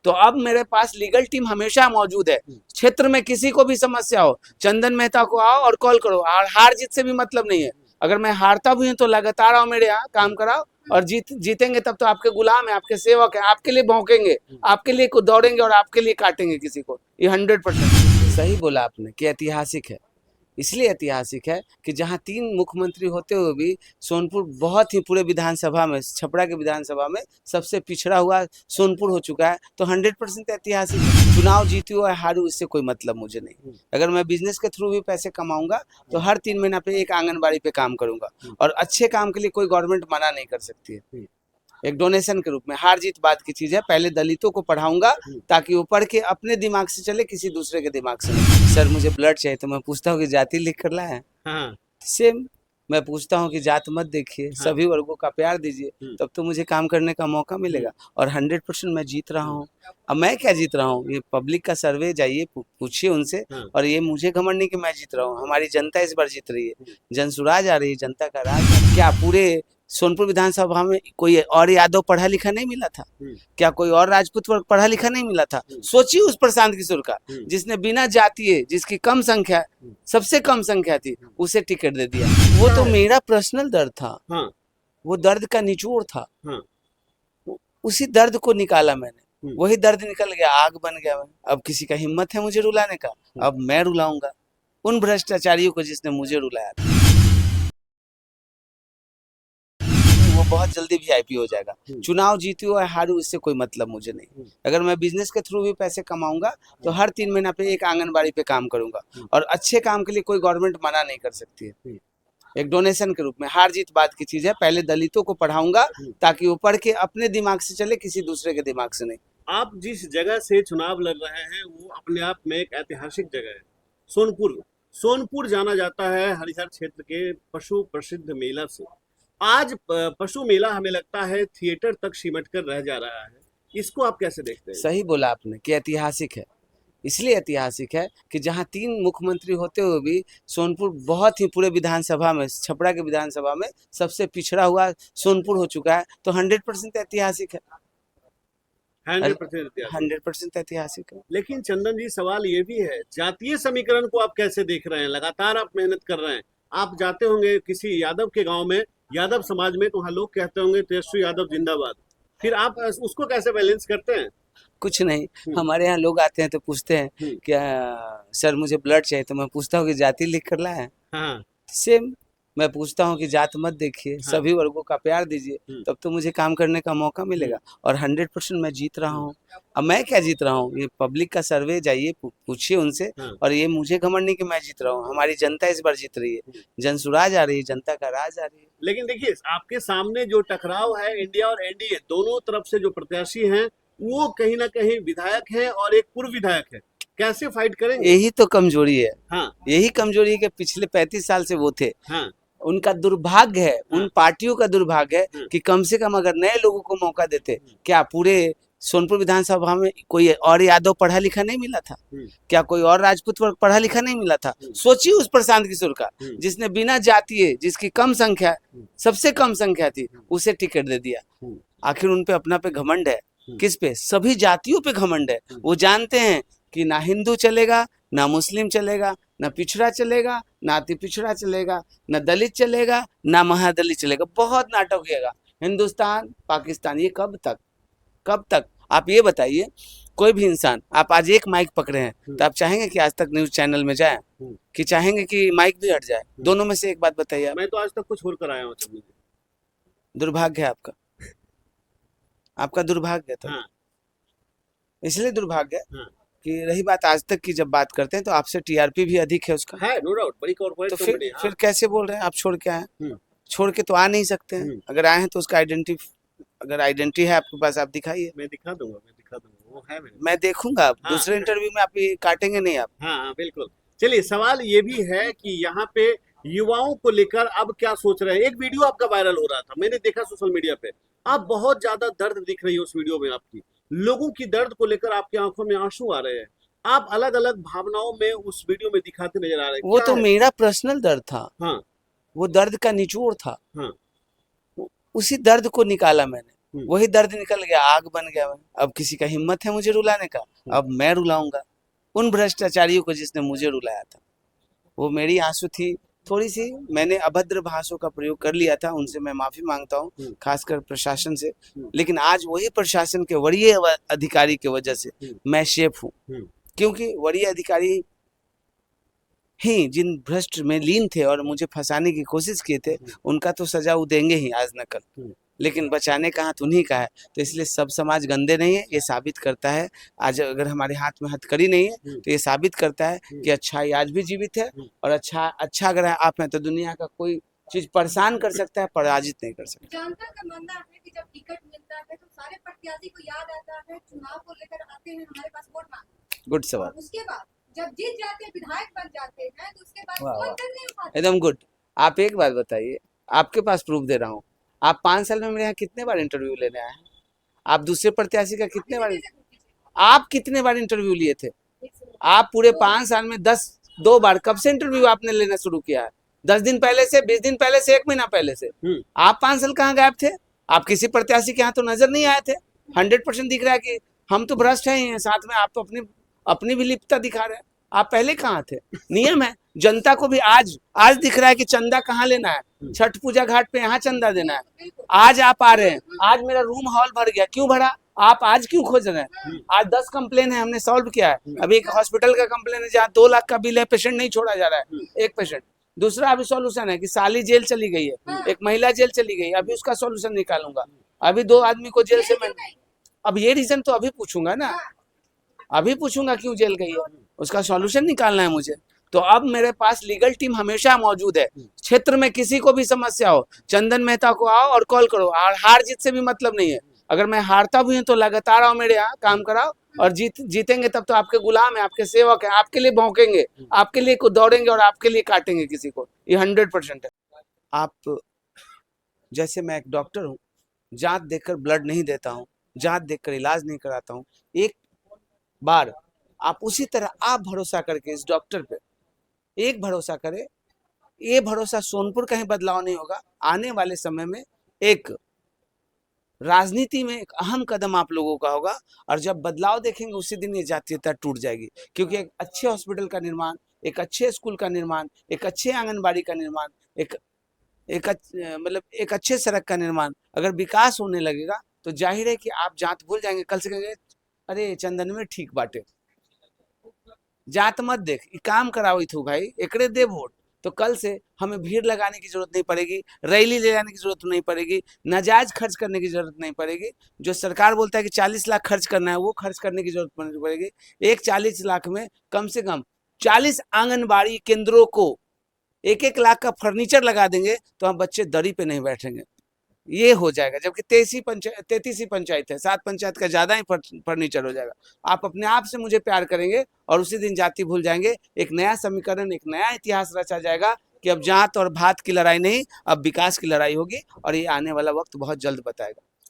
तो अब मेरे पास लीगल टीम हमेशा मौजूद है। क्षेत्र में किसी को भी समस्या हो, चंदन मेहता को आओ और कॉल करो। और हार जीत से भी मतलब नहीं है। अगर मैं हारता भी हूँ तो लगातार आओ मेरे यहाँ, काम कराओ, और जीतेंगे तब तो आपके गुलाम है, आपके सेवक है, आपके लिए भौंकेंगे, आपके लिए दौड़ेंगे और आपके लिए काटेंगे किसी को। ये 100% सही बोला आपने कि ऐतिहासिक है। इसलिए ऐतिहासिक है कि जहां 3 मुख्यमंत्री होते हुए भी सोनपुर बहुत ही पूरे विधानसभा में, छपरा के विधानसभा में सबसे पिछड़ा हुआ सोनपुर हो चुका है। तो 100% ऐतिहासिक है। चुनाव जीतू या हारू इससे कोई मतलब मुझे नहीं। अगर मैं बिजनेस के थ्रू भी पैसे कमाऊंगा तो हर 3 महीना पे एक आंगनबाड़ी पे काम करूंगा, और अच्छे काम के लिए कोई गवर्नमेंट मना नहीं कर सकती है। एक डोनेशन के रूप में। हार जीत बात की चीज है। पहले दलितों को पढ़ाऊंगा ताकि वो पढ़ के अपने दिमाग से चले, किसी दूसरे के दिमाग से नहीं। सर मुझे ब्लड चाहिए, तो मैं पूछता हूँ कि जाति लिख कर लाए हैं। सेम मैं पूछता हूँ कि जात मत देखिए, सभी वर्गों का प्यार दीजिए, तब तो मुझे काम करने का मौका मिलेगा। और 100% मैं जीत रहा हूँ। अब मैं क्या जीत रहा हूँ, ये पब्लिक का सर्वे, जाइए पूछिए उनसे। और ये मुझे घमंड नहीं कि मैं जीत रहा हूँ, हमारी जनता इस बार जीत रही है। जनसुराज आ रही है, जनता का राज। क्या पूरे सोनपुर विधानसभा में कोई और यादव पढ़ा लिखा नहीं मिला था? क्या कोई और राजपूत वर्ग पढ़ा लिखा नहीं मिला था? सोचिए उस प्रशांत किशोर का, जिसने बिना जातीय, जिसकी कम संख्या, सबसे कम संख्या थी, उसे टिकट दे दिया। वो तो मेरा पर्सनल दर्द था। वो दर्द का निचोड़ था। उसी दर्द को निकाला मैंने, वही दर्द निकल गया, आग बन गया मैं। अब किसी का हिम्मत है मुझे रुलाने का? अब मैं रुलाऊंगा उन भ्रष्टाचारियों को जिसने मुझे रुलाया था। वो बहुत जल्दी वीआईपी हो जाएगा। चुनाव जीतू या हारू इससे कोई मतलब मुझे नहीं। अगर मैं बिजनेस के थ्रू भी पैसे कमाऊंगा तो हर 3 महीना पे एक आंगनबाड़ी पे काम करूंगा, और अच्छे काम के लिए कोई गवर्नमेंट मना नहीं कर सकती है। एक डोनेशन के रूप में। हार जीत बात की चीज है। पहले दलितों को पढ़ाऊंगा ताकि वो पढ़ के अपने दिमाग से चले, किसी दूसरे के दिमाग से नहीं। आप जिस जगह से चुनाव लड़ रहे हैं वो अपने आप में एक ऐतिहासिक जगह है। सोनपुर सोनपुर जाना जाता है हरिहर क्षेत्र के पशु प्रसिद्ध मेला से। आज पशु मेला हमें लगता है थिएटर तक सिमट कर रह जा रहा है। इसको आप कैसे देखते हैं? सही बोला आपने कि ऐतिहासिक है। इसलिए ऐतिहासिक है कि जहां 3 मुख्यमंत्री होते हुए भी सोनपुर बहुत ही पूरे विधानसभा में, छपरा के विधानसभा में सबसे पिछड़ा हुआ सोनपुर हो चुका है। तो 100% ऐतिहासिक है। 100% ऐतिहासिक है। लेकिन चंदन जी, सवाल ये भी है, जातीय समीकरण को आप कैसे देख रहे हैं? लगातार आप मेहनत कर रहे हैं। आप जाते होंगे किसी यादव के गांव में, यादव समाज में, तो वहाँ लोग कहते होंगे तेजस्वी यादव जिंदाबाद। फिर आप उसको कैसे बैलेंस करते हैं? कुछ नहीं, हमारे यहाँ लोग आते हैं तो पूछते हैं क्या सर मुझे ब्लड चाहिए, तो मैं पूछता हूँ कि जाति लिख कर लाए हैं। सेम मैं पूछता हूँ कि जात मत देखिए, सभी वर्गों का प्यार दीजिए, तब तो मुझे काम करने का मौका मिलेगा। और 100% मैं जीत रहा हूँ। अब मैं क्या जीत रहा हूँ, ये पब्लिक का सर्वे, जाइए पूछिए उनसे। और ये मुझे घमंड नहीं कि मैं जीत रहा हूँ, हमारी जनता इस बार जीत रही है। जनसुराज आ रही है, जनता का राज आ रही है। लेकिन देखिए, आपके सामने जो टकराव है इंडिया और एनडीए दोनों तरफ से, जो प्रत्याशी हैं वो कहीं ना कहीं विधायक हैं और एक पूर्व विधायक है। कैसे फाइट करेंगे? यही तो कमजोरी है। यही कमजोरी है कि पिछले 35 साल से वो थे। उनका दुर्भाग्य है, उन पार्टियों का दुर्भाग्य है कि कम से कम अगर नए लोगों को मौका देते। क्या पूरे सोनपुर विधानसभा में कोई और यादव पढ़ा लिखा नहीं मिला था? क्या कोई और राजपूत वर्ग पढ़ा लिखा नहीं मिला था? सोचिए उस प्रशांत किशोर का, जिसने बिना जातीय, जिसकी कम संख्या, सबसे कम संख्या थी, उसे टिकट दे दिया। आखिर उन पे अपना पे घमंड है। किस पे? सभी जातियों पे घमंड है। वो जानते हैं कि ना हिंदू चलेगा, ना मुस्लिम चलेगा, ना पिछड़ा चलेगा, ना अति पिछड़ा चलेगा, ना दलित चलेगा, ना महादलित चलेगा। बहुत नाटक किएगा। हिंदुस्तान पाकिस्तान, ये कब तक? कब तक? आप ये बताइए, कोई भी इंसान, आप आज एक माइक पकड़े हैं तो आप चाहेंगे कि आज तक न्यूज चैनल में जाए, कि चाहेंगे कि माइक भी हट जाए? दोनों में से एक बात बताइए। मैं तो आज तक कुछ छोड़कर आया हूँ। दुर्भाग्य है आपका, आपका दुर्भाग्य था। इसलिए दुर्भाग्य कि रही बात आज तक की, जब बात करते हैं तो आपसे टीआरपी भी अधिक है उसका। है, नो डाउट, बड़ी कॉर्पोरेट कंपनी। फिर कैसे बोल रहे हैं आप छोड़ के आए? छोड़ के तो आ नहीं सकते हैं। अगर आए हैं तो उसका अगर आइडेंटिटी है आपके पास, आप दिखाइए। मैं दिखा दूंगा, वो है मेरे। मैं देखूंगा। दूसरे इंटरव्यू में आप ये काटेंगे नहीं आप। हाँ, बिल्कुल। चलिए, सवाल ये भी है कि यहाँ पे युवाओं को लेकर अब क्या सोच रहे हैं? एक वीडियो आपका वायरल हो रहा था, मैंने देखा सोशल मीडिया पे। आप बहुत ज्यादा दर्द दिख रही है उस वीडियो में आपकी। लोगों की दर्द को लेकर आपकी आंखों में आंसू आ रहे हैं। आप अलग अलग भावनाओं में उस वीडियो में दिखाते नजर आ रहे हैं। वो तो मेरा पर्सनल दर्द था। वो दर्द का निचोड़ था। उसी दर्द को निकाला मैंने, वही दर्द निकल गया, आग बन गया मैं। अब किसी का हिम्मत है मुझे रुलाने का? अब मैं रुलाऊंगा उन भ्रष्टाचारियों को जिसने मुझे रुलाया था। वो मेरी आंसू थी, थोड़ी सी मैंने अभद्र भाषाओं का प्रयोग कर लिया था, उनसे मैं माफी मांगता हूँ, खासकर प्रशासन से। लेकिन आज वही प्रशासन के वरीय अधिकारी की वजह से मैं सेफ हूँ, क्योंकि वरीय अधिकारी ही जिन भ्रष्ट में लीन थे और मुझे फंसाने की कोशिश किए थे, उनका तो सजा वो देंगे ही आज न कल, लेकिन बचाने का हाथ उन्हीं का है। तो इसलिए सब समाज गंदे नहीं है, ये साबित करता है। आज अगर हमारे हाथ में हथकड़ी नहीं है तो ये साबित करता है कि अच्छाई आज भी जीवित है, और अच्छा अगर आप हैं तो दुनिया का कोई चीज परेशान कर सकता है, पराजित नहीं कर सकता। जनता का मानना है कि जब टिकट मिलता है तो सारे प्रत्याशी को याद आता है, चुनाव को लेकर आते हैं हमारे पास वोट मांगने। गुड सवाल। उसके बाद जब जीत जाते हैं, विधायक बन जाते हैं, तो उसके बाद वाह, कोई वाह। फिर नहीं उठाता। एकदम गुड। आप एक बात बताइए, आपके पास प्रूफ दे रहा हूँ, आप 5 साल में मेरे यहाँ कितने बार इंटरव्यू लेने आए हैं? आप दूसरे प्रत्याशी का कितने बार, आप कितने बार इंटरव्यू लिए थे? आप पूरे 5 साल में 2 बार। कब से इंटरव्यू आपने लेना शुरू किया है? 10 दिन पहले से, 20 दिन पहले से, 1 महीना पहले से। आप 5 साल कहाँ गायब थे? आप किसी प्रत्याशी के यहाँ तो नजर नहीं आए थे। 100% दिख रहा है कि हम तो भ्रष्ट हैं, साथ में आप तो अपनी भी लिप्तता दिखा रहे हैं। आप पहले कहाँ थे? नियम है, जनता को भी आज दिख रहा है कि चंदा कहाँ लेना है, छठ पूजा घाट पे यहाँ चंदा देना है। आज आप आ रहे हैं, आज मेरा रूम हॉल भर गया, क्यों भरा? आप आज क्यों खोज रहे हैं? आज 10 कंप्लेन है, हमने सॉल्व किया है। अभी एक हॉस्पिटल का कंप्लेन है जहाँ 2 लाख का बिल है, पेशेंट नहीं छोड़ा जा रहा है, एक पेशेंट। दूसरा अभी सॉल्यूशन है कि साली जेल चली गई है, एक महिला जेल चली गई, अभी उसका सॉल्यूशन निकालूंगा। अभी 2 आदमी को जेल से मैं, अब ये रीजन तो अभी पूछूंगा ना, अभी पूछूंगा क्यों जेल गई है, उसका सॉल्यूशन निकालना है मुझे। तो अब मेरे पास लीगल टीम हमेशा मौजूद है। क्षेत्र में किसी को भी समस्या हो, चंदन मेहता को आओ और कॉल करो। और हार जीत से भी मतलब नहीं है, अगर मैं हारता भी हूँ तो लगातार आओ मेरे यहाँ, काम कराओ, और जीतेंगे तब तो आपके गुलाम है, आपके सेवक है, आपके लिए भौंकेंगे, आपके लिए दौड़ेंगे और आपके लिए काटेंगे किसी को। ये 100% है। आप जैसे, मैं एक डॉक्टर हूँ, जांच देखकर ब्लड नहीं देता हूँ, जांच देखकर इलाज नहीं कराता हूँ। एक बार आप उसी तरह आप भरोसा करके इस डॉक्टर पे एक भरोसा करें, ये भरोसा सोनपुर कहीं बदलाव नहीं होगा। आने वाले समय में एक राजनीति में एक अहम कदम आप लोगों का होगा, और जब बदलाव देखेंगे उसी दिन ये जातीयता टूट जाएगी। क्योंकि एक अच्छे हॉस्पिटल का निर्माण, एक अच्छे स्कूल का निर्माण, एक अच्छे आंगनबाड़ी का निर्माण, एक अच्छे सड़क का निर्माण, अगर विकास होने लगेगा तो जाहिर है कि आप जात भूल जाएंगे। कल से कहेंगे अरे चंदन में ठीक बाटे, जात मत देख, काम कराओ थू भाई, एकड़े दे वोट। तो कल से हमें भीड़ लगाने की जरूरत नहीं पड़ेगी, रैली ले जाने की जरूरत नहीं पड़ेगी, नाजायज खर्च करने की जरूरत नहीं पड़ेगी। जो सरकार बोलता है कि 40 लाख खर्च करना है, वो खर्च करने की जरूरत नहीं पड़ेगी। एक 40 लाख में कम से कम 40 आंगनबाड़ी केंद्रों को 1-1 लाख का फर्नीचर लगा देंगे तो हम बच्चे दरी पे नहीं बैठेंगे, ये हो जाएगा। जबकि 33 ही पंचायत है, 7 पंचायत का ज्यादा ही फर्नीचर हो जाएगा। आप अपने आप से मुझे प्यार करेंगे और उसी दिन जाति भूल जाएंगे। एक नया समीकरण, एक नया इतिहास रचा जाएगा कि अब जात और भात की लड़ाई नहीं, अब विकास की लड़ाई होगी, और ये आने वाला वक्त बहुत जल्द बताएगा।